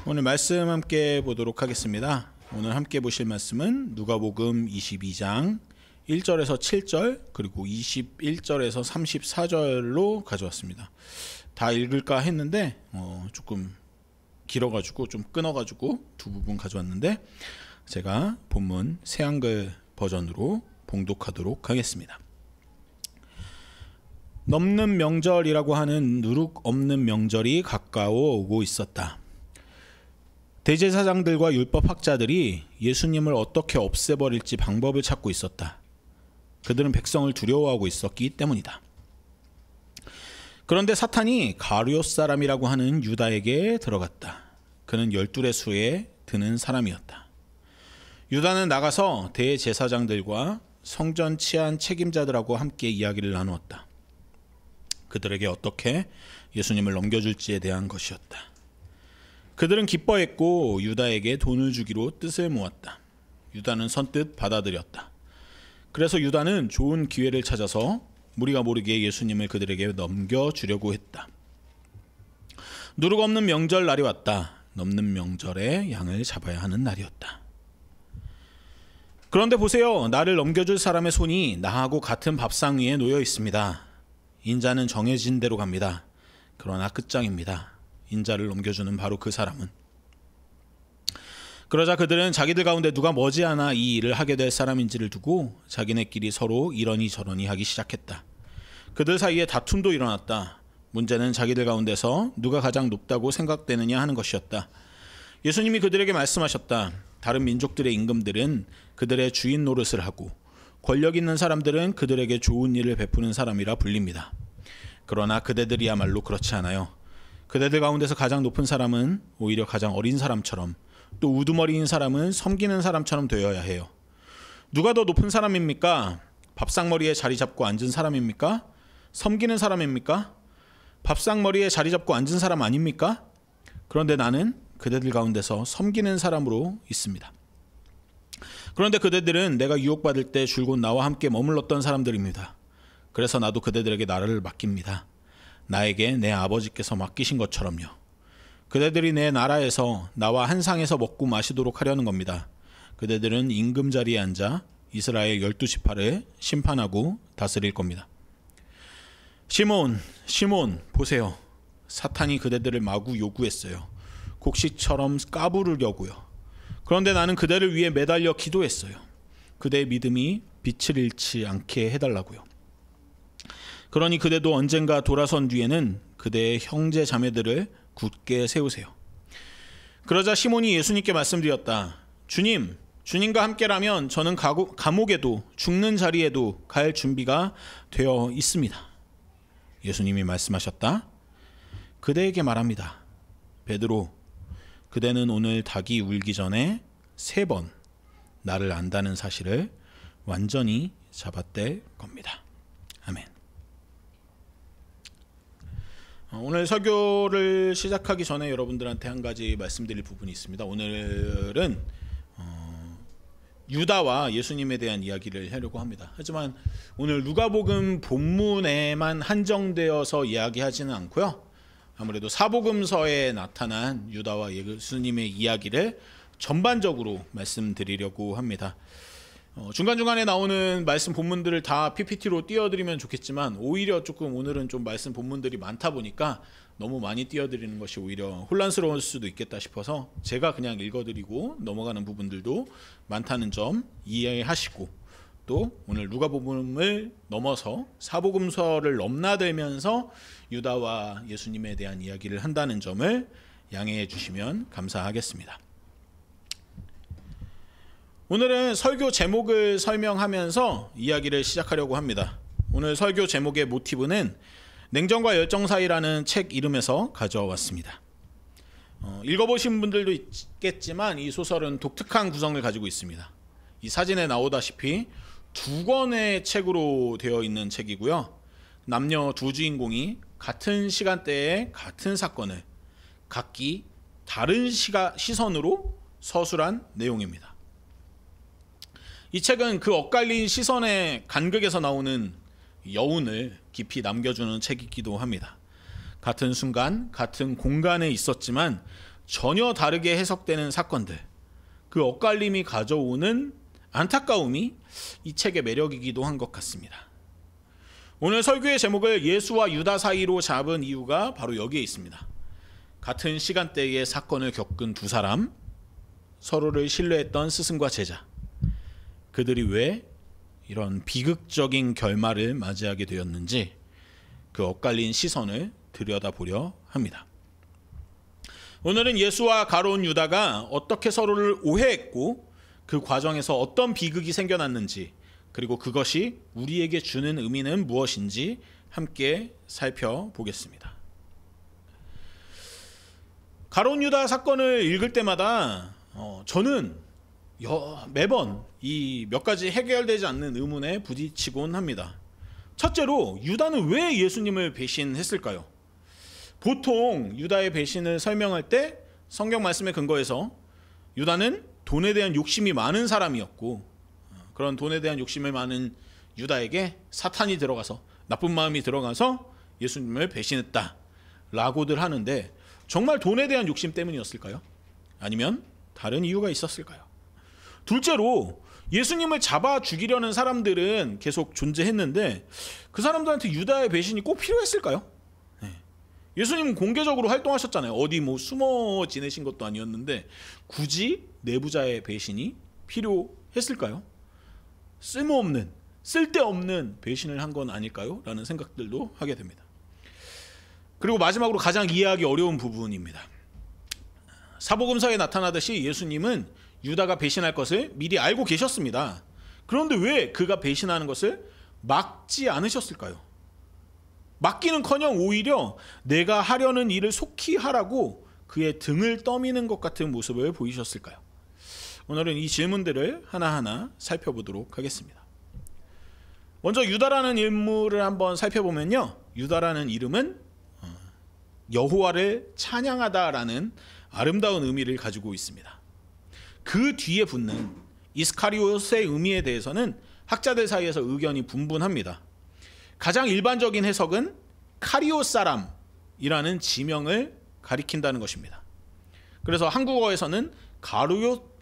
오늘 말씀 함께 보도록 하겠습니다. 오늘 함께 보실 말씀은 누가복음 22장 1절에서 7절 그리고 21절에서 34절로 가져왔습니다. 다 읽을까 했는데 조금 길어가지고 좀 끊어가지고 두 부분 가져왔는데 제가 본문 새한글 버전으로 봉독하도록 하겠습니다. 넘는 명절이라고 하는 누룩 없는 명절이 가까워 오고 있었다. 대제사장들과 율법학자들이 예수님을 어떻게 없애버릴지 방법을 찾고 있었다. 그들은 백성을 두려워하고 있었기 때문이다. 그런데 사탄이 가룟 사람이라고 하는 유다에게 들어갔다. 그는 12의 수에 드는 사람이었다. 유다는 나가서 대제사장들과 성전 치안 책임자들하고 함께 이야기를 나누었다. 그들에게 어떻게 예수님을 넘겨줄지에 대한 것이었다. 그들은 기뻐했고 유다에게 돈을 주기로 뜻을 모았다. 유다는 선뜻 받아들였다. 그래서 유다는 좋은 기회를 찾아서 무리가 모르게 예수님을 그들에게 넘겨주려고 했다. 누룩 없는 명절 날이 왔다. 넘는 명절에 양을 잡아야 하는 날이었다. 그런데 보세요. 나를 넘겨줄 사람의 손이 나하고 같은 밥상 위에 놓여 있습니다. 인자는 정해진 대로 갑니다. 그러나 끝장입니다. 인자를 넘겨주는 바로 그 사람은. 그러자 그들은 자기들 가운데 누가 머지않아 이 일을 하게 될 사람인지를 두고 자기네끼리 서로 이러니 저러니 하기 시작했다. 그들 사이에 다툼도 일어났다. 문제는 자기들 가운데서 누가 가장 높다고 생각되느냐 하는 것이었다. 예수님이 그들에게 말씀하셨다. 다른 민족들의 임금들은 그들의 주인 노릇을 하고 권력 있는 사람들은 그들에게 좋은 일을 베푸는 사람이라 불립니다. 그러나 그대들이야말로 그렇지 않아요. 그대들 가운데서 가장 높은 사람은 오히려 가장 어린 사람처럼, 또 우두머리인 사람은 섬기는 사람처럼 되어야 해요. 누가 더 높은 사람입니까? 밥상머리에 자리 잡고 앉은 사람입니까? 섬기는 사람입니까? 밥상머리에 자리 잡고 앉은 사람 아닙니까? 그런데 나는 그대들 가운데서 섬기는 사람으로 있습니다. 그런데 그대들은 내가 유혹받을 때 줄곧 나와 함께 머물렀던 사람들입니다. 그래서 나도 그대들에게 나라를 맡깁니다. 나에게 내 아버지께서 맡기신 것처럼요. 그대들이 내 나라에서 나와 한 상에서 먹고 마시도록 하려는 겁니다. 그대들은 임금 자리에 앉아 이스라엘 12지파를 심판하고 다스릴 겁니다. 시몬 보세요. 사탄이 그대들을 마구 요구했어요. 곡식처럼 까부르려고요. 그런데 나는 그대를 위해 매달려 기도했어요. 그대의 믿음이 빛을 잃지 않게 해달라고요. 그러니 그대도 언젠가 돌아선 뒤에는 그대의 형제 자매들을 굳게 세우세요. 그러자 시몬이 예수님께 말씀드렸다. 주님과 함께라면 저는 감옥에도 죽는 자리에도 갈 준비가 되어 있습니다. 예수님이 말씀하셨다. 그대에게 말합니다. 베드로, 그대는 오늘 닭이 울기 전에 3번 나를 안다는 사실을 완전히 잡아뗄 겁니다. 아멘. 오늘 설교를 시작하기 전에 여러분들한테 한 가지 말씀드릴 부분이 있습니다. 오늘은 유다와 예수님에 대한 이야기를 하려고 합니다. 하지만 오늘 누가복음 본문에만 한정되어서 이야기하지는 않고요. 아무래도 사복음서에 나타난 유다와 예수님의 이야기를 전반적으로 말씀드리려고 합니다. 중간중간에 나오는 말씀 본문들을 다 PPT로 띄워드리면 좋겠지만 오히려 조금 오늘은 좀 말씀 본문들이 많다 보니까 너무 많이 띄워드리는 것이 오히려 혼란스러울 수도 있겠다 싶어서 제가 그냥 읽어드리고 넘어가는 부분들도 많다는 점 이해하시고, 또 오늘 누가복음을 넘어서 사복음서를 넘나들면서 유다와 예수님에 대한 이야기를 한다는 점을 양해해 주시면 감사하겠습니다. 오늘은 설교 제목을 설명하면서 이야기를 시작하려고 합니다. 오늘 설교 제목의 모티브는 냉정과 열정 사이라는 책 이름에서 가져왔습니다. 읽어보신 분들도 있겠지만 이 소설은 독특한 구성을 가지고 있습니다. 이 사진에 나오다시피 2권의 책으로 되어 있는 책이고요. 남녀 두 주인공이 같은 시간대에 같은 사건을 각기 다른 시선으로 서술한 내용입니다. 이 책은 그 엇갈린 시선의 간극에서 나오는 여운을 깊이 남겨주는 책이기도 합니다. 같은 순간, 같은 공간에 있었지만 전혀 다르게 해석되는 사건들, 그 엇갈림이 가져오는 안타까움이 이 책의 매력이기도 한 것 같습니다. 오늘 설교의 제목을 예수와 유다 사이로 잡은 이유가 바로 여기에 있습니다. 같은 시간대의 사건을 겪은 두 사람, 서로를 신뢰했던 스승과 제자, 그들이 왜 이런 비극적인 결말을 맞이하게 되었는지 그 엇갈린 시선을 들여다보려 합니다. 오늘은 예수와 가룟 유다가 어떻게 서로를 오해했고 그 과정에서 어떤 비극이 생겨났는지, 그리고 그것이 우리에게 주는 의미는 무엇인지 함께 살펴보겠습니다. 가룟 유다 사건을 읽을 때마다 저는 매번 이 몇 가지 해결되지 않는 의문에 부딪히곤 합니다. 첫째로, 유다는 왜 예수님을 배신했을까요? 보통 유다의 배신을 설명할 때 성경 말씀에 근거해서 유다는 돈에 대한 욕심이 많은 사람이었고, 그런 돈에 대한 욕심을 많은 유다에게 사탄이 들어가서, 나쁜 마음이 들어가서 예수님을 배신했다 라고들 하는데, 정말 돈에 대한 욕심 때문이었을까요? 아니면 다른 이유가 있었을까요? 둘째로, 예수님을 잡아 죽이려는 사람들은 계속 존재했는데 그 사람들한테 유다의 배신이 꼭 필요했을까요? 예수님은 공개적으로 활동하셨잖아요. 어디 숨어 지내신 것도 아니었는데 굳이 내부자의 배신이 필요했을까요? 쓸데없는 배신을 한 건 아닐까요? 라는 생각들도 하게 됩니다. 그리고 마지막으로 가장 이해하기 어려운 부분입니다. 사복음서에 나타나듯이 예수님은 유다가 배신할 것을 미리 알고 계셨습니다. 그런데 왜 그가 배신하는 것을 막지 않으셨을까요? 막기는커녕 오히려 내가 하려는 일을 속히 하라고 그의 등을 떠미는 것 같은 모습을 보이셨을까요? 오늘은 이 질문들을 하나하나 살펴보도록 하겠습니다. 먼저 유다라는 인물을 한번 살펴보면요, 유다라는 이름은 여호와를 찬양하다라는 아름다운 의미를 가지고 있습니다. 그 뒤에 붙는 이스카리옷의 의미에 대해서는 학자들 사이에서 의견이 분분합니다. 가장 일반적인 해석은 카리오 사람이라는 지명을 가리킨다는 것입니다. 그래서 한국어에서는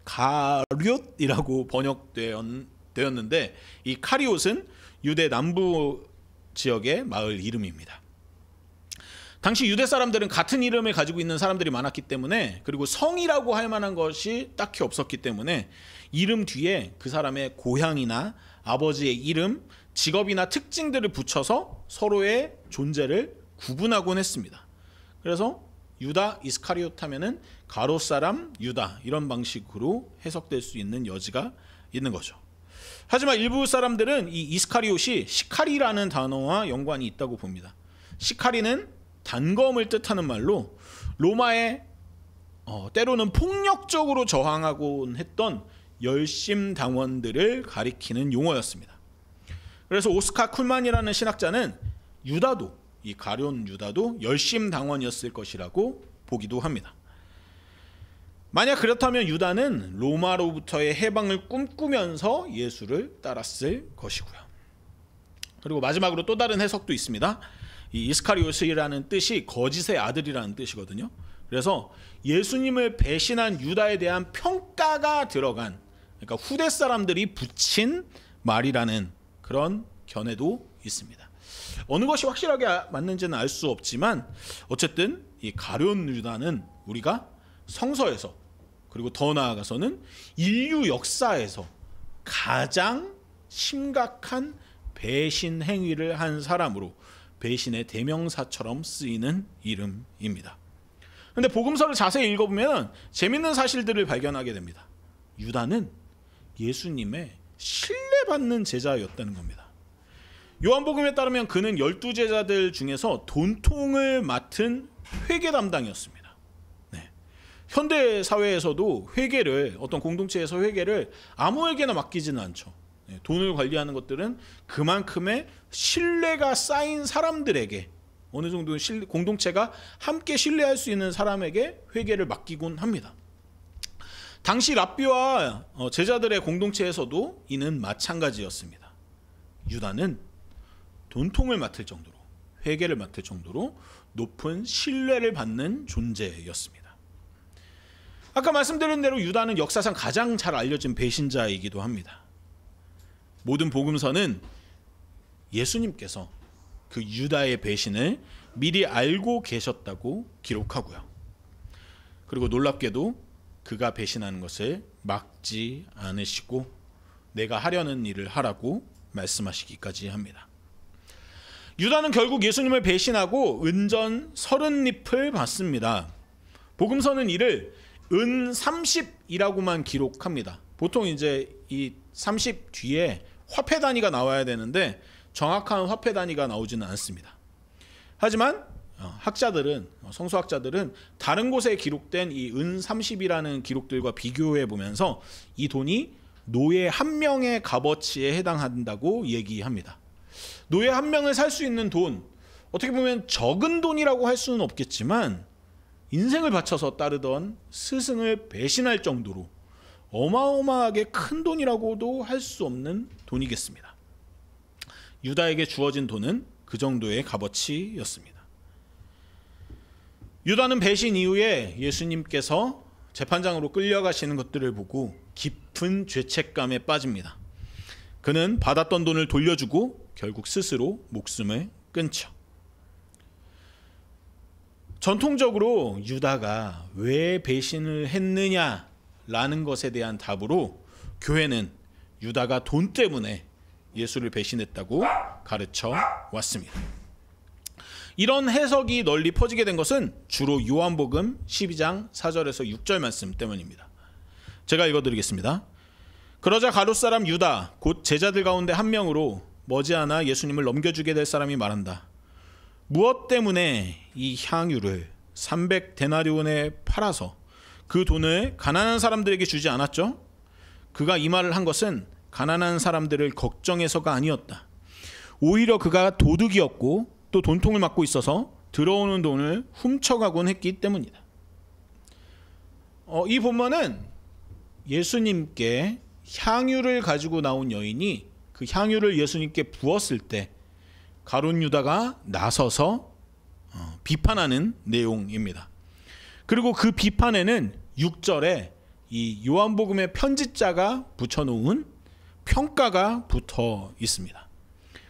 가룟이라고 번역되었는데, 이 카리옷은 유대 남부 지역의 마을 이름입니다. 당시 유대 사람들은 같은 이름을 가지고 있는 사람들이 많았기 때문에, 그리고 성이라고 할 만한 것이 딱히 없었기 때문에 이름 뒤에 그 사람의 고향이나 아버지의 이름, 직업이나 특징들을 붙여서 서로의 존재를 구분하곤 했습니다. 그래서 유다 이스카리옷 하면은 가롯 사람 유다, 이런 방식으로 해석될 수 있는 여지가 있는 거죠. 하지만 일부 사람들은 이 이스카리옷이 시카리라는 단어와 연관이 있다고 봅니다. 시카리는 단검을 뜻하는 말로 로마에 때로는 폭력적으로 저항하곤 했던 열심당원들을 가리키는 용어였습니다. 그래서 오스카 쿨만이라는 신학자는 유다도, 이 가룟 유다도 열심당원이었을 것이라고 보기도 합니다. 만약 그렇다면 유다는 로마로부터의 해방을 꿈꾸면서 예수를 따랐을 것이고요. 그리고 마지막으로 또 다른 해석도 있습니다. 이 이스카리옷이라는 뜻이 거짓의 아들이라는 뜻이거든요. 그래서 예수님을 배신한 유다에 대한 평가가 들어간, 그러니까 후대 사람들이 붙인 말이라는 그런 견해도 있습니다. 어느 것이 확실하게 맞는지는 알 수 없지만 어쨌든 이 가룟 유다는 우리가 성서에서, 그리고 더 나아가서는 인류 역사에서 가장 심각한 배신 행위를 한 사람으로 배신의 대명사처럼 쓰이는 이름입니다. 그런데 복음서를 자세히 읽어보면 재밌는 사실들을 발견하게 됩니다. 유다는 예수님의 신뢰받는 제자였다는 겁니다. 요한복음에 따르면 그는 12제자들 중에서 돈통을 맡은 회계 담당이었습니다. 현대 사회에서도 회계를, 어떤 공동체에서 회계를 아무에게나 맡기지는 않죠. 돈을 관리하는 것들은 그만큼의 신뢰가 쌓인 사람들에게, 어느 정도 공동체가 함께 신뢰할 수 있는 사람에게 회계를 맡기곤 합니다. 당시 랍비와 제자들의 공동체에서도 이는 마찬가지였습니다. 유다는 돈통을 맡을 정도로, 회계를 맡을 정도로 높은 신뢰를 받는 존재였습니다. 아까 말씀드린 대로 유다는 역사상 가장 잘 알려진 배신자이기도 합니다. 모든 복음서는 예수님께서 그 유다의 배신을 미리 알고 계셨다고 기록하고요. 그리고 놀랍게도 그가 배신하는 것을 막지 않으시고 내가 하려는 일을 하라고 말씀하시기까지 합니다. 유다는 결국 예수님을 배신하고 은전 30립을 받습니다. 복음서는 이를 은 30이라고만 기록합니다. 보통 이제 이 30 뒤에 화폐 단위가 나와야 되는데 정확한 화폐 단위가 나오지는 않습니다. 하지만 학자들은, 성서학자들은 다른 곳에 기록된 이 은 30이라는 기록들과 비교해 보면서 이 돈이 노예 한 명의 값어치에 해당한다고 얘기합니다. 노예 한 명을 살 수 있는 돈, 어떻게 보면 적은 돈이라고 할 수는 없겠지만 인생을 바쳐서 따르던 스승을 배신할 정도로 어마어마하게 큰 돈이라고도 할 수 없는 돈이겠습니다. 유다에게 주어진 돈은 그 정도의 값어치였습니다. 유다는 배신 이후에 예수님께서 재판장으로 끌려가시는 것들을 보고 깊은 죄책감에 빠집니다. 그는 받았던 돈을 돌려주고 결국 스스로 목숨을 끊죠. 전통적으로 유다가 왜 배신을 했느냐라는 것에 대한 답으로 교회는 유다가 돈 때문에 예수를 배신했다고 가르쳐 왔습니다. 이런 해석이 널리 퍼지게 된 것은 주로 요한복음 12장 4절에서 6절 말씀 때문입니다. 제가 읽어드리겠습니다. 그러자 가룟 사람 유다 곧 제자들 가운데 한 명으로 머지않아 예수님을 넘겨주게 될 사람이 말한다. 무엇 때문에 이 향유를 300데나리온에 팔아서 그 돈을 가난한 사람들에게 주지 않았죠? 그가 이 말을 한 것은 가난한 사람들을 걱정해서가 아니었다. 오히려 그가 도둑이었고 또 돈통을 맡고 있어서 들어오는 돈을 훔쳐가곤 했기 때문이다. 이 본문은 예수님께 향유를 가지고 나온 여인이 그 향유를 예수님께 부었을 때 가룟 유다가 나서서 비판하는 내용입니다. 그리고 그 비판에는 6절에 이 요한복음의 편집자가 붙여놓은 평가가 붙어 있습니다.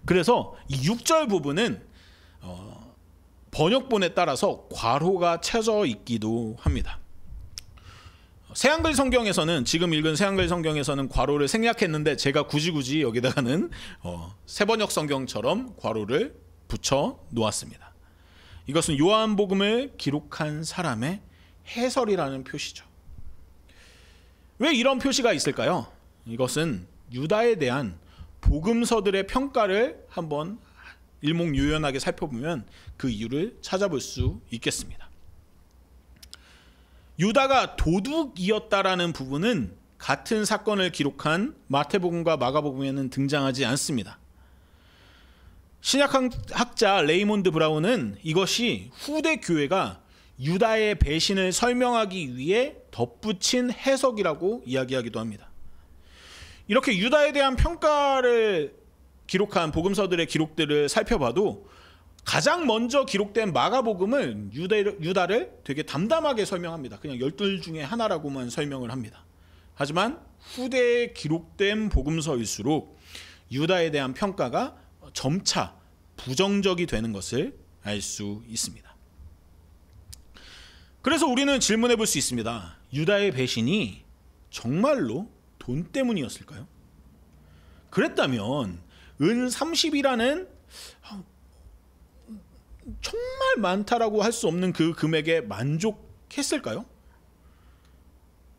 그래서 이 6절 부분은 번역본에 따라서 괄호가 쳐져 있기도 합니다. 새한글 성경에서는, 지금 읽은 새한글 성경에서는 괄호를 생략했는데 제가 굳이 여기다가는 새번역 성경처럼 괄호를 붙여 놓았습니다. 이것은 요한복음을 기록한 사람의 해설이라는 표시죠. 왜 이런 표시가 있을까요? 이것은 유다에 대한 복음서들의 평가를 한번 일목요연하게 살펴보면 그 이유를 찾아볼 수 있겠습니다. 유다가 도둑이었다라는 부분은 같은 사건을 기록한 마태복음과 마가복음에는 등장하지 않습니다. 신약학자 레이몬드 브라운은 이것이 후대 교회가 유다의 배신을 설명하기 위해 덧붙인 해석이라고 이야기하기도 합니다. 이렇게 유다에 대한 평가를 기록한 복음서들의 기록들을 살펴봐도 가장 먼저 기록된 마가복음은 유다를 되게 담담하게 설명합니다. 그냥 12 중에 하나라고만 설명을 합니다. 하지만 후대에 기록된 복음서일수록 유다에 대한 평가가 점차 부정적이 되는 것을 알 수 있습니다. 그래서 우리는 질문해 볼 수 있습니다. 유다의 배신이 정말로 돈 때문이었을까요? 그랬다면 은 30이라는 정말 많다라고 할 수 없는 그 금액에 만족했을까요?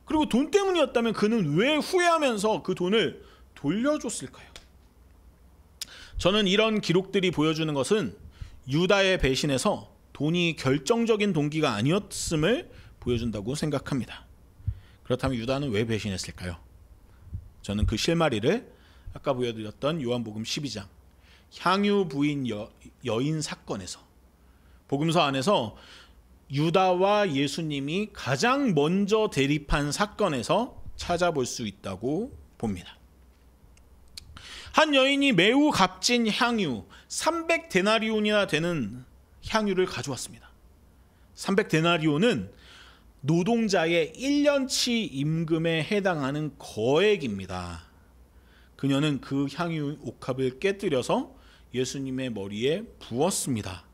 그리고 돈 때문이었다면 그는 왜 후회하면서 그 돈을 돌려줬을까요? 저는 이런 기록들이 보여주는 것은 유다의 배신에서 돈이 결정적인 동기가 아니었음을 보여준다고 생각합니다. 그렇다면 유다는 왜 배신했을까요? 저는 그 실마리를 아까 보여드렸던 요한복음 12장 향유 부인 여인 사건에서, 복음서 안에서 유다와 예수님이 가장 먼저 대립한 사건에서 찾아볼 수 있다고 봅니다. 한 여인이 매우 값진 향유 300데나리온이나 되는 향유를 가져왔습니다. 300데나리온은 노동자의 1년치 임금에 해당하는 거액입니다. 그녀는 그 향유 옥합을 깨뜨려서 예수님의 머리에 부었습니다.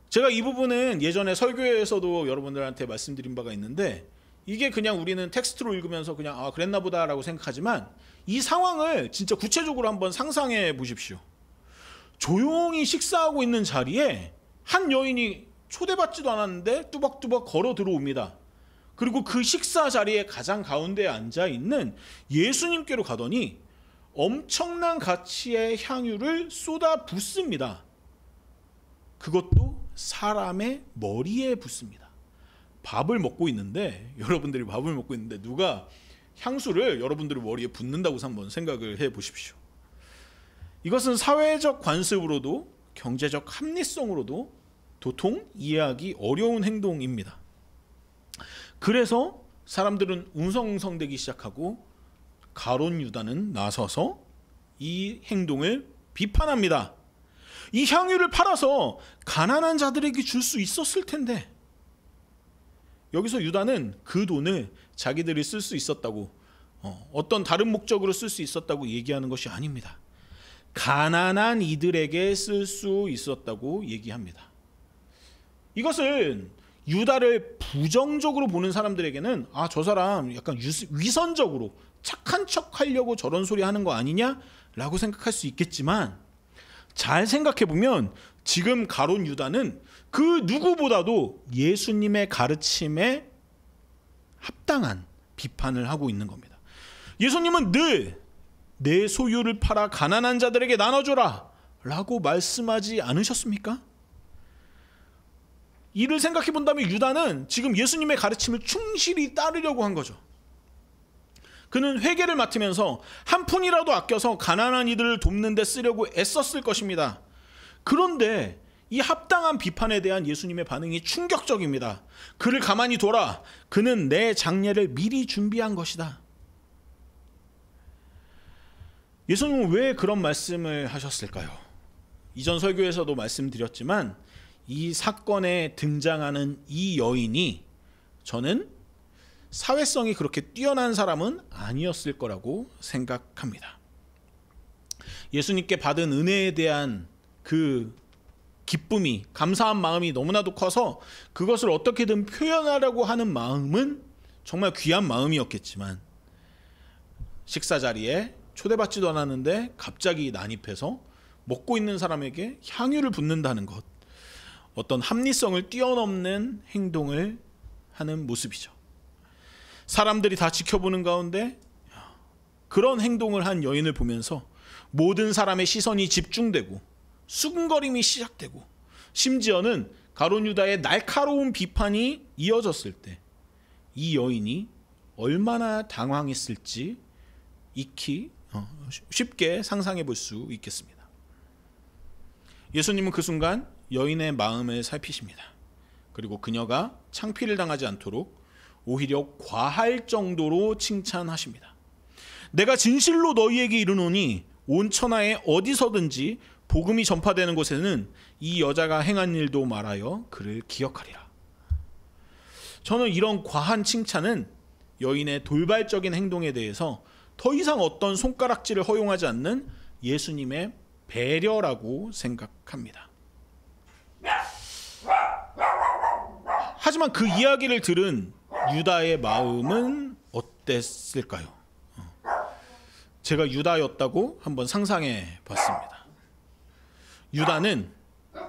제가 이 부분은 예전에 설교에서도 여러분들한테 말씀드린 바가 있는데, 이게 그냥 우리는 텍스트로 읽으면서 그냥 그랬나 보다라고 생각하지만, 이 상황을 진짜 구체적으로 한번 상상해 보십시오. 조용히 식사하고 있는 자리에 한 여인이 초대받지도 않았는데 뚜벅뚜벅 걸어 들어옵니다. 그리고 그 식사 자리에 가장 가운데에 앉아 있는 예수님께로 가더니 엄청난 가치의 향유를 쏟아 붓습니다. 그것도 사람의 머리에 붓습니다. 밥을 먹고 있는데, 여러분들이 밥을 먹고 있는데 누가 향수를 여러분들의 머리에 붓는다고 한번 생각을 해 보십시오. 이것은 사회적 관습으로도 경제적 합리성으로도 도통 이해하기 어려운 행동입니다. 그래서 사람들은 웅성웅성대기 시작하고 가룟 유다는 나서서 이 행동을 비판합니다. 이 향유를 팔아서 가난한 자들에게 줄 수 있었을 텐데, 여기서 유다는 그 돈을 자기들이 쓸 수 있었다고, 어떤 다른 목적으로 쓸 수 있었다고 얘기하는 것이 아닙니다. 가난한 이들에게 쓸 수 있었다고 얘기합니다. 이것은 유다를 부정적으로 보는 사람들에게는 저 사람 약간 위선적으로 착한 척 하려고 저런 소리 하는 거 아니냐라고 생각할 수 있겠지만, 잘 생각해 보면 지금 가룟 유다는 그 누구보다도 예수님의 가르침에 합당한 비판을 하고 있는 겁니다. 예수님은 늘 내 소유를 팔아 가난한 자들에게 나눠줘라 라고 말씀하지 않으셨습니까? 이를 생각해 본다면 유다는 지금 예수님의 가르침을 충실히 따르려고 한 거죠. 그는 회계를 맡으면서 한 푼이라도 아껴서 가난한 이들을 돕는 데 쓰려고 애썼을 것입니다. 그런데 이 합당한 비판에 대한 예수님의 반응이 충격적입니다. 그를 가만히 둬라. 그는 내 장례를 미리 준비한 것이다. 예수님은 왜 그런 말씀을 하셨을까요? 이전 설교에서도 말씀드렸지만 이 사건에 등장하는 이 여인이 저는 사회성이 그렇게 뛰어난 사람은 아니었을 거라고 생각합니다. 예수님께 받은 은혜에 대한 그 기쁨이, 감사한 마음이 너무나도 커서 그것을 어떻게든 표현하려고 하는 마음은 정말 귀한 마음이었겠지만, 식사 자리에 초대받지도 않았는데 갑자기 난입해서 먹고 있는 사람에게 향유를 붓는다는 것, 어떤 합리성을 뛰어넘는 행동을 하는 모습이죠. 사람들이 다 지켜보는 가운데 그런 행동을 한 여인을 보면서 모든 사람의 시선이 집중되고 수군거림이 시작되고, 심지어는 가룟 유다의 날카로운 비판이 이어졌을 때 이 여인이 얼마나 당황했을지 익히 쉽게 상상해 볼 수 있겠습니다. 예수님은 그 순간 여인의 마음을 살피십니다. 그리고 그녀가 창피를 당하지 않도록 오히려 과할 정도로 칭찬하십니다. 내가 진실로 너희에게 이르노니 온 천하에 어디서든지 복음이 전파되는 곳에는 이 여자가 행한 일도 말하여 그를 기억하리라. 저는 이런 과한 칭찬은 여인의 돌발적인 행동에 대해서 더 이상 어떤 손가락질을 허용하지 않는 예수님의 배려라고 생각합니다. 하지만 그 이야기를 들은 유다의 마음은 어땠을까요? 제가 유다였다고 한번 상상해 봤습니다. 유다는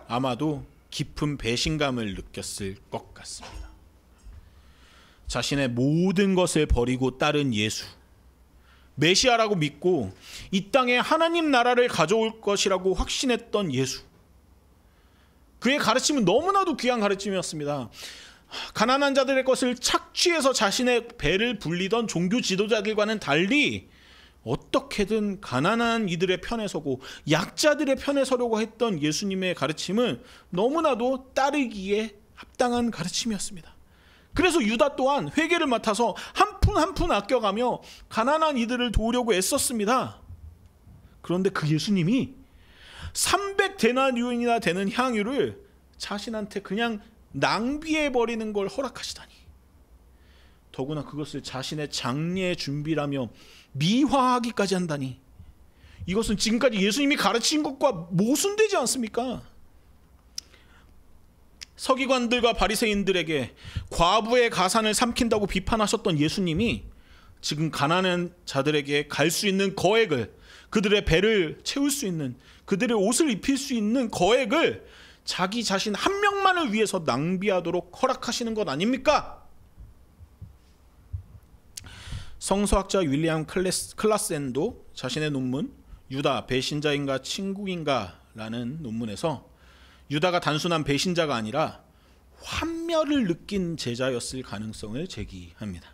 아마도 깊은 배신감을 느꼈을 것 같습니다. 자신의 모든 것을 버리고 따른 예수, 메시아라고 믿고 이 땅에 하나님 나라를 가져올 것이라고 확신했던 예수, 그의 가르침은 너무나도 귀한 가르침이었습니다. 가난한 자들의 것을 착취해서 자신의 배를 불리던 종교 지도자들과는 달리 어떻게든 가난한 이들의 편에 서고 약자들의 편에 서려고 했던 예수님의 가르침은 너무나도 따르기에 합당한 가르침이었습니다. 그래서 유다 또한 회계를 맡아서 한 푼 한 푼 아껴가며 가난한 이들을 도우려고 애썼습니다. 그런데 그 예수님이 300데나리온이나 되는 향유를 자신한테 그냥 낭비해버리는 걸 허락하시다니. 더구나 그것을 자신의 장례 준비라며 미화하기까지 한다니. 이것은 지금까지 예수님이 가르친 것과 모순되지 않습니까? 서기관들과 바리새인들에게 과부의 가산을 삼킨다고 비판하셨던 예수님이 지금 가난한 자들에게 갈 수 있는 거액을, 그들의 배를 채울 수 있는, 그들의 옷을 입힐 수 있는 거액을 자기 자신 한 명만을 위해서 낭비하도록 허락하시는 것 아닙니까? 성서학자 윌리엄 클라센도 자신의 논문 유다 배신자인가 친구인가 라는 논문에서 유다가 단순한 배신자가 아니라 환멸을 느낀 제자였을 가능성을 제기합니다.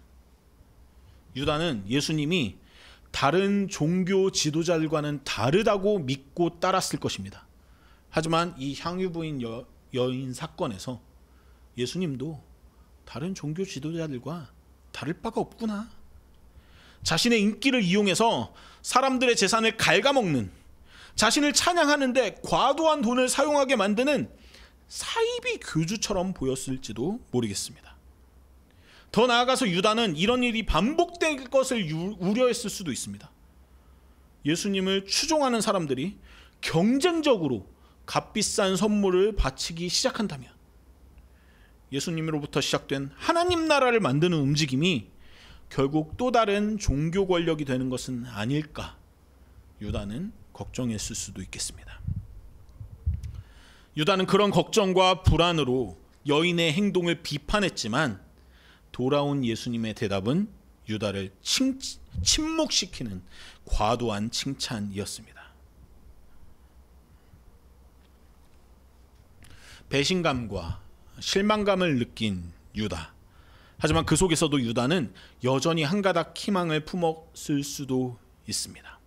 유다는 예수님이 다른 종교 지도자들과는 다르다고 믿고 따랐을 것입니다. 하지만 이 향유부인 여인 사건에서 예수님도 다른 종교 지도자들과 다를 바가 없구나. 자신의 인기를 이용해서 사람들의 재산을 갉아먹는, 자신을 찬양하는데 과도한 돈을 사용하게 만드는 사이비 교주처럼 보였을지도 모르겠습니다. 더 나아가서 유다는 이런 일이 반복될 것을 우려했을 수도 있습니다. 예수님을 추종하는 사람들이 경쟁적으로 값비싼 선물을 바치기 시작한다면 예수님으로부터 시작된 하나님 나라를 만드는 움직임이 결국 또 다른 종교 권력이 되는 것은 아닐까 유다는 걱정했을 수도 있겠습니다. 유다는 그런 걱정과 불안으로 여인의 행동을 비판했지만 돌아온 예수님의 대답은 유다를 침묵시키는 과도한 칭찬이었습니다. 배신감과 실망감을 느낀 유다. 하지만 그 속에서도 유다는 여전히 한 가닥 희망을 품었을 수도 있습니다.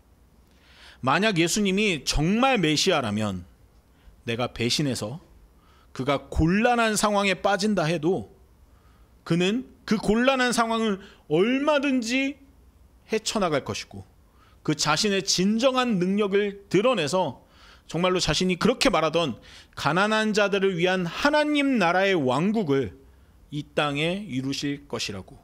만약 예수님이 정말 메시아라면 내가 배신해서 그가 곤란한 상황에 빠진다 해도 그는 그 곤란한 상황을 얼마든지 헤쳐나갈 것이고 그 자신의 진정한 능력을 드러내서 정말로 자신이 그렇게 말하던 가난한 자들을 위한 하나님 나라의 왕국을 이 땅에 이루실 것이라고,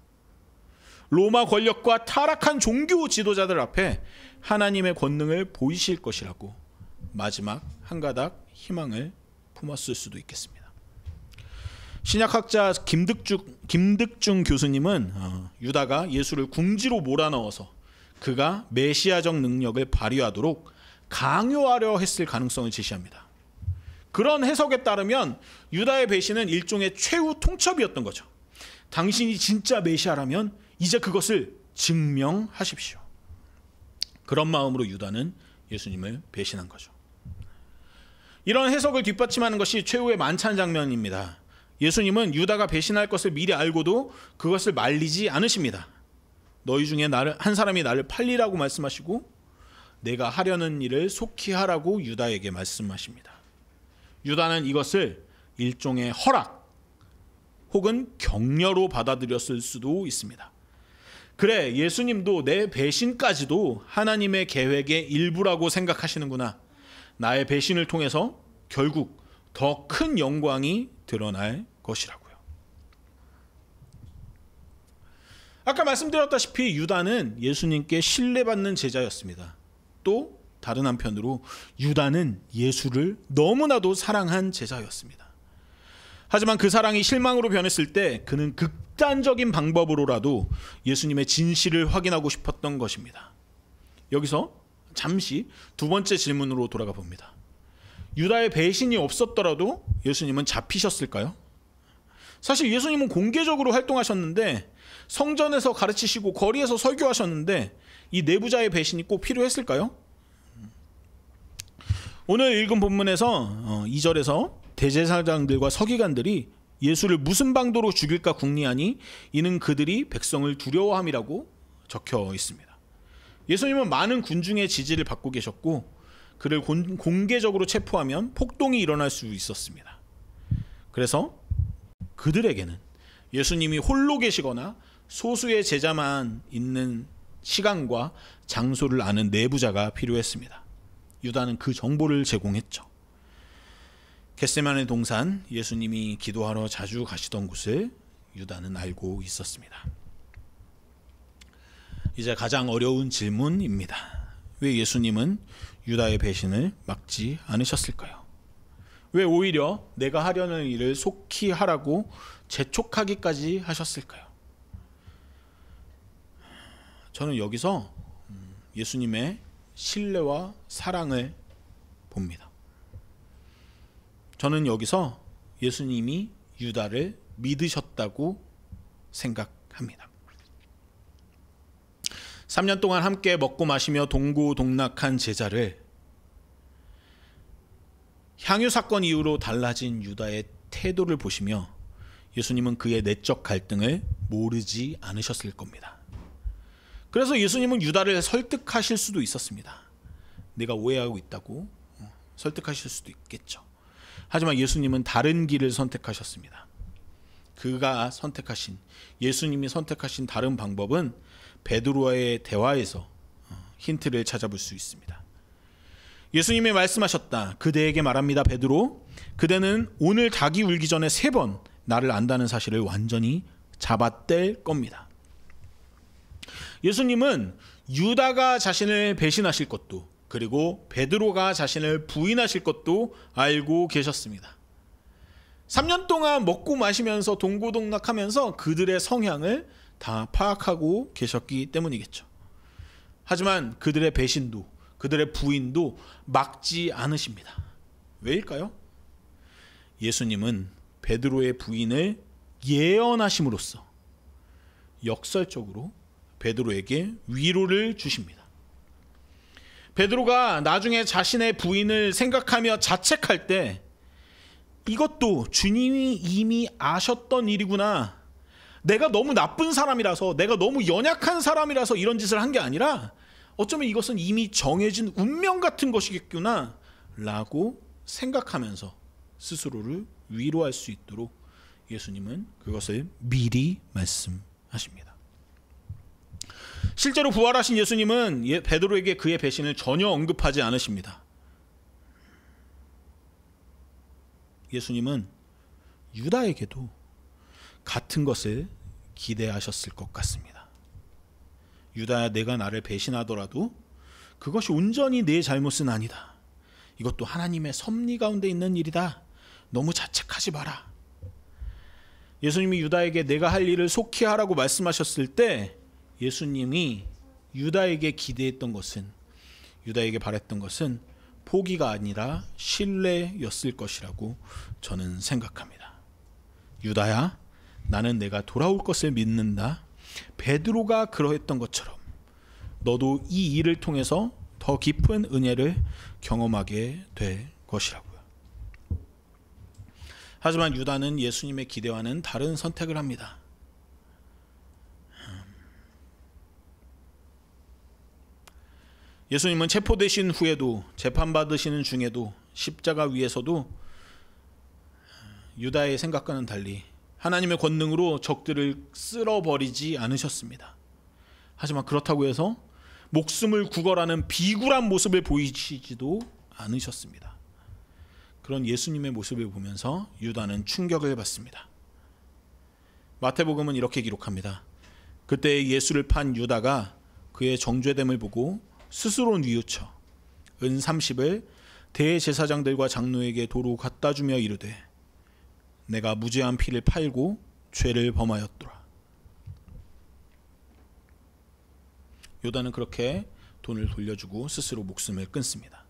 로마 권력과 타락한 종교 지도자들 앞에 하나님의 권능을 보이실 것이라고 마지막 한 가닥 희망을 품었을 수도 있겠습니다. 신약학자 김득중 교수님은 유다가 예수를 궁지로 몰아넣어서 그가 메시아적 능력을 발휘하도록 강요하려 했을 가능성을 제시합니다. 그런 해석에 따르면 유다의 배신은 일종의 최후 통첩이었던 거죠. 당신이 진짜 메시아라면 이제 그것을 증명하십시오. 그런 마음으로 유다는 예수님을 배신한 거죠. 이런 해석을 뒷받침하는 것이 최후의 만찬 장면입니다. 예수님은 유다가 배신할 것을 미리 알고도 그것을 말리지 않으십니다. 너희 중에 한 사람이 나를 팔리라고 말씀하시고 내가 하려는 일을 속히 하라고 유다에게 말씀하십니다. 유다는 이것을 일종의 허락 혹은 격려로 받아들였을 수도 있습니다. 그래, 예수님도 내 배신까지도 하나님의 계획의 일부라고 생각하시는구나. 나의 배신을 통해서 결국 더 큰 영광이 드러날 것이라고요. 아까 말씀드렸다시피 유다는 예수님께 신뢰받는 제자였습니다. 또 다른 한편으로 유다는 예수를 너무나도 사랑한 제자였습니다. 하지만 그 사랑이 실망으로 변했을 때 그는 극단적인 방법으로라도 예수님의 진실을 확인하고 싶었던 것입니다. 여기서 잠시 두 번째 질문으로 돌아가 봅니다. 유다의 배신이 없었더라도 예수님은 잡히셨을까요? 사실 예수님은 공개적으로 활동하셨는데 성전에서 가르치시고 거리에서 설교하셨는데 이 내부자의 배신이 꼭 필요했을까요? 오늘 읽은 본문에서 2절에서 대제사장들과 서기관들이 예수를 무슨 방도로 죽일까 궁리하니 이는 그들이 백성을 두려워함이라고 적혀 있습니다. 예수님은 많은 군중의 지지를 받고 계셨고 그를 공개적으로 체포하면 폭동이 일어날 수 있었습니다. 그래서 그들에게는 예수님이 홀로 계시거나 소수의 제자만 있는 시간과 장소를 아는 내부자가 필요했습니다. 유다는 그 정보를 제공했죠. 겟세마네 동산, 예수님이 기도하러 자주 가시던 곳을 유다는 알고 있었습니다. 이제 가장 어려운 질문입니다. 왜 예수님은 유다의 배신을 막지 않으셨을까요? 왜 오히려 내가 하려는 일을 속히 하라고 재촉하기까지 하셨을까요? 저는 여기서 예수님의 신뢰와 사랑을 봅니다. 저는 여기서 예수님이 유다를 믿으셨다고 생각합니다. 3년 동안 함께 먹고 마시며 동고동락한 제자를 향유 사건 이후로 달라진 유다의 태도를 보시며 예수님은 그의 내적 갈등을 모르지 않으셨을 겁니다. 그래서 예수님은 유다를 설득하실 수도 있었습니다. 내가 오해하고 있다고 설득하실 수도 있겠죠. 하지만 예수님은 다른 길을 선택하셨습니다. 그가 선택하신, 예수님이 선택하신 다른 방법은 베드로와의 대화에서 힌트를 찾아볼 수 있습니다. 예수님이 말씀하셨다. 그대에게 말합니다. 베드로, 그대는 오늘 닭이 울기 전에 3번 나를 안다는 사실을 완전히 잡아뗄 겁니다. 예수님은 유다가 자신을 배신하실 것도, 그리고 베드로가 자신을 부인하실 것도 알고 계셨습니다. 3년 동안 먹고 마시면서 동고동락하면서 그들의 성향을 다 파악하고 계셨기 때문이겠죠. 하지만 그들의 배신도, 그들의 부인도 막지 않으십니다. 왜일까요? 예수님은 베드로의 부인을 예언하심으로써 역설적으로 베드로에게 위로를 주십니다. 베드로가 나중에 자신의 부인을 생각하며 자책할 때 이것도 주님이 이미 아셨던 일이구나. 내가 너무 나쁜 사람이라서, 내가 너무 연약한 사람이라서 이런 짓을 한 게 아니라 어쩌면 이것은 이미 정해진 운명 같은 것이겠구나 라고 생각하면서 스스로를 위로할 수 있도록 예수님은 그것을 미리 말씀하십니다. 실제로 부활하신 예수님은 베드로에게 그의 배신을 전혀 언급하지 않으십니다. 예수님은 유다에게도 같은 것을 기대하셨을 것 같습니다. 유다야, 내가 나를 배신하더라도 그것이 온전히 내 잘못은 아니다. 이것도 하나님의 섭리 가운데 있는 일이다. 너무 자책하지 마라. 예수님이 유다에게 내가 할 일을 속히 하라고 말씀하셨을 때 예수님이 유다에게 기대했던 것은, 유다에게 바랬던 것은 포기가 아니라 신뢰였을 것이라고 저는 생각합니다. 유다야, 나는 내가 돌아올 것을 믿는다. 베드로가 그러했던 것처럼 너도 이 일을 통해서 더 깊은 은혜를 경험하게 될 것이라고요. 하지만 유다는 예수님의 기대와는 다른 선택을 합니다. 예수님은 체포되신 후에도, 재판받으시는 중에도, 십자가 위에서도 유다의 생각과는 달리 하나님의 권능으로 적들을 쓸어버리지 않으셨습니다. 하지만 그렇다고 해서 목숨을 구걸하는 비굴한 모습을 보이시지도 않으셨습니다. 그런 예수님의 모습을 보면서 유다는 충격을 받습니다. 마태복음은 이렇게 기록합니다. 그때 예수를 판 유다가 그의 정죄됨을 보고 스스로 뉘우쳐 은 30을 대제사장들과 장로에게 도로 갖다 주며 이르되 내가 무죄한 피를 팔고 죄를 범하였더라. 유다는 그렇게 돈을 돌려주고 스스로 목숨을 끊습니다.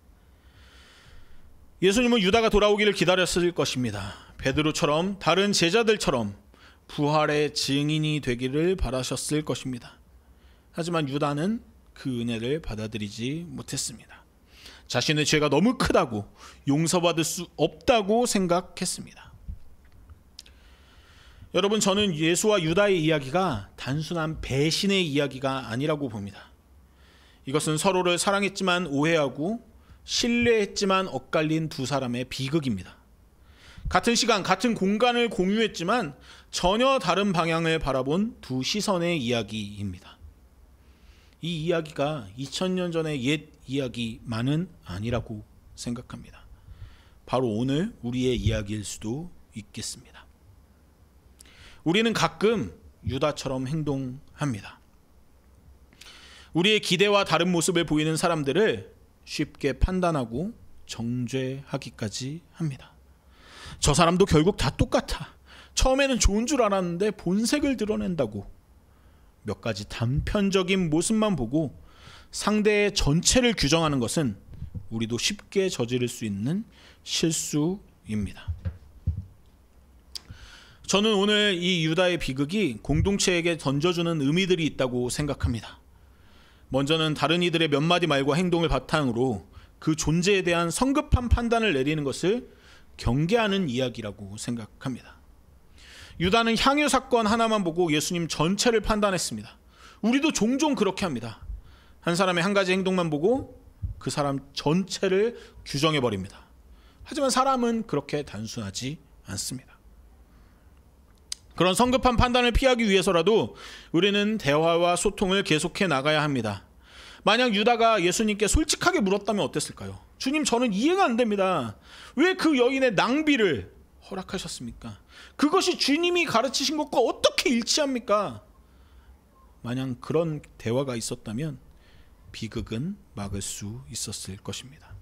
예수님은 유다가 돌아오기를 기다렸을 것입니다. 베드로처럼, 다른 제자들처럼 부활의 증인이 되기를 바라셨을 것입니다. 하지만 유다는 그 은혜를 받아들이지 못했습니다. 자신의 죄가 너무 크다고, 용서받을 수 없다고 생각했습니다. 여러분, 저는 예수와 유다의 이야기가 단순한 배신의 이야기가 아니라고 봅니다. 이것은 서로를 사랑했지만 오해하고 신뢰했지만 엇갈린 두 사람의 비극입니다. 같은 시간, 같은 공간을 공유했지만 전혀 다른 방향을 바라본 두 시선의 이야기입니다. 이 이야기가 2000년 전의 옛 이야기만은 아니라고 생각합니다. 바로 오늘 우리의 이야기일 수도 있겠습니다. 우리는 가끔 유다처럼 행동합니다. 우리의 기대와 다른 모습을 보이는 사람들을 쉽게 판단하고 정죄하기까지 합니다. 저 사람도 결국 다 똑같아. 처음에는 좋은 줄 알았는데 본색을 드러낸다고. 몇 가지 단편적인 모습만 보고 상대의 전체를 규정하는 것은 우리도 쉽게 저지를 수 있는 실수입니다. 저는 오늘 이 유다의 비극이 공동체에게 던져주는 의미들이 있다고 생각합니다. 먼저는 다른 이들의 몇 마디 말과 행동을 바탕으로 그 존재에 대한 성급한 판단을 내리는 것을 경계하는 이야기라고 생각합니다. 유다는 향유 사건 하나만 보고 예수님 전체를 판단했습니다. 우리도 종종 그렇게 합니다. 한 사람의 한 가지 행동만 보고 그 사람 전체를 규정해버립니다. 하지만 사람은 그렇게 단순하지 않습니다. 그런 성급한 판단을 피하기 위해서라도 우리는 대화와 소통을 계속해 나가야 합니다. 만약 유다가 예수님께 솔직하게 물었다면 어땠을까요? 주님, 저는 이해가 안 됩니다. 왜 그 여인의 낭비를 허락하셨습니까? 그것이 주님이 가르치신 것과 어떻게 일치합니까? 만약 그런 대화가 있었다면 비극은 막을 수 있었을 것입니다.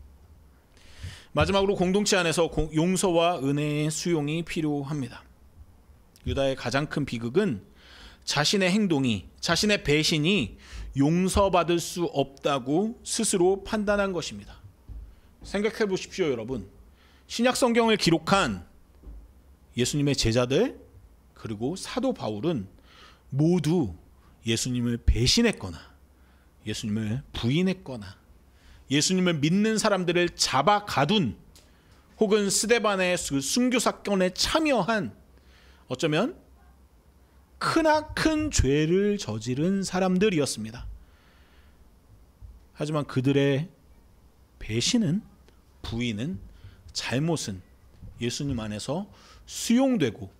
마지막으로 공동체 안에서 용서와 은혜의 수용이 필요합니다. 유다의 가장 큰 비극은 자신의 행동이, 자신의 배신이 용서받을 수 없다고 스스로 판단한 것입니다. 생각해 보십시오, 여러분. 신약 성경을 기록한 예수님의 제자들 그리고 사도 바울은 모두 예수님을 배신했거나 예수님을 부인했거나 예수님을 믿는 사람들을 잡아 가둔 혹은 스데반의 순교 사건에 참여한 어쩌면 크나큰 죄를 저지른 사람들이었습니다. 하지만 그들의 배신은, 부인은, 잘못은 예수님 안에서 수용되고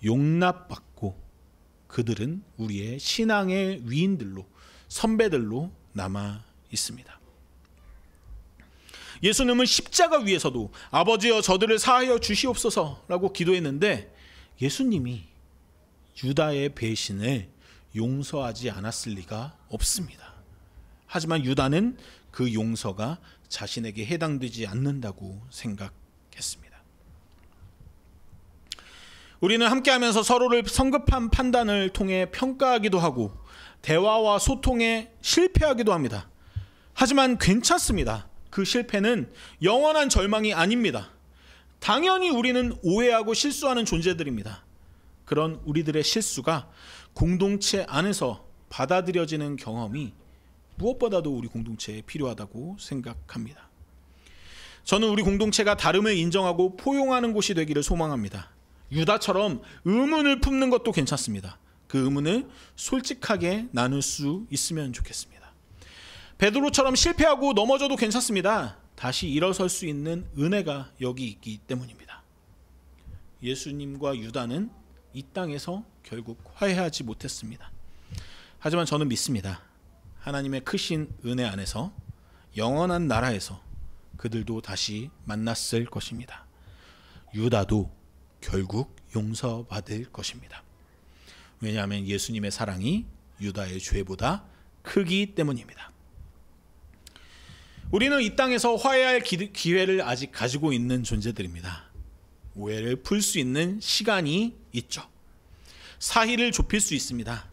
용납받고 그들은 우리의 신앙의 위인들로, 선배들로 남아 있습니다. 예수님은 십자가 위에서도 아버지여 저들을 사하여 주시옵소서라고 기도했는데 예수님이 유다의 배신을 용서하지 않았을 리가 없습니다. 하지만 유다는 그 용서가 자신에게 해당되지 않는다고 생각했습니다. 우리는 함께하면서 서로를 성급한 판단을 통해 평가하기도 하고 대화와 소통에 실패하기도 합니다. 하지만 괜찮습니다. 그 실패는 영원한 절망이 아닙니다. 당연히 우리는 오해하고 실수하는 존재들입니다. 그런 우리들의 실수가 공동체 안에서 받아들여지는 경험이 무엇보다도 우리 공동체에 필요하다고 생각합니다. 저는 우리 공동체가 다름을 인정하고 포용하는 곳이 되기를 소망합니다. 유다처럼 의문을 품는 것도 괜찮습니다. 그 의문을 솔직하게 나눌 수 있으면 좋겠습니다. 베드로처럼 실패하고 넘어져도 괜찮습니다. 다시 일어설 수 있는 은혜가 여기 있기 때문입니다. 예수님과 유다는 이 땅에서 결국 화해하지 못했습니다. 하지만 저는 믿습니다. 하나님의 크신 은혜 안에서 영원한 나라에서 그들도 다시 만났을 것입니다. 유다도 결국 용서받을 것입니다. 왜냐하면 예수님의 사랑이 유다의 죄보다 크기 때문입니다. 우리는 이 땅에서 화해할 기회를 아직 가지고 있는 존재들입니다. 오해를 풀 수 있는 시간이 있죠. 사이를 좁힐 수 있습니다.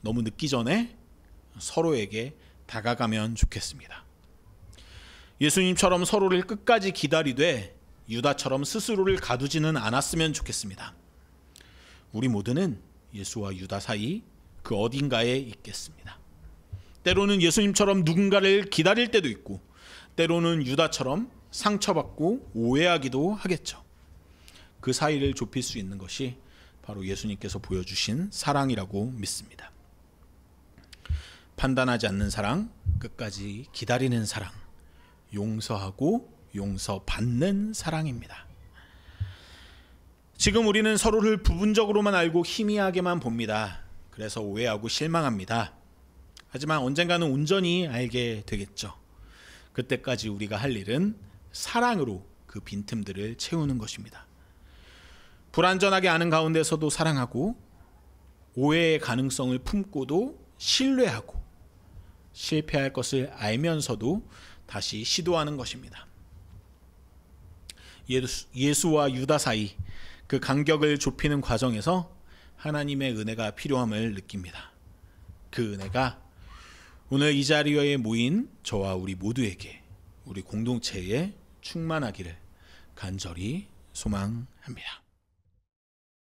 너무 늦기 전에 서로에게 다가가면 좋겠습니다. 예수님처럼 서로를 끝까지 기다리되 유다처럼 스스로를 가두지는 않았으면 좋겠습니다. 우리 모두는 예수와 유다 사이 그 어딘가에 있겠습니다. 때로는 예수님처럼 누군가를 기다릴 때도 있고 때로는 유다처럼 상처받고 오해하기도 하겠죠. 그 사이를 좁힐 수 있는 것이 바로 예수님께서 보여주신 사랑이라고 믿습니다. 판단하지 않는 사랑, 끝까지 기다리는 사랑, 용서하고 용서받는 사랑입니다. 지금 우리는 서로를 부분적으로만 알고 희미하게만 봅니다. 그래서 오해하고 실망합니다. 하지만 언젠가는 온전히 알게 되겠죠. 그때까지 우리가 할 일은 사랑으로 그 빈틈들을 채우는 것입니다. 불완전하게 아는 가운데서도 사랑하고, 오해의 가능성을 품고도 신뢰하고, 실패할 것을 알면서도 다시 시도하는 것입니다. 예수와 유다 사이 그 간격을 좁히는 과정에서 하나님의 은혜가 필요함을 느낍니다. 그 은혜가 오늘 이 자리에 모인 저와 우리 모두에게, 우리 공동체에 충만하기를 간절히 소망합니다.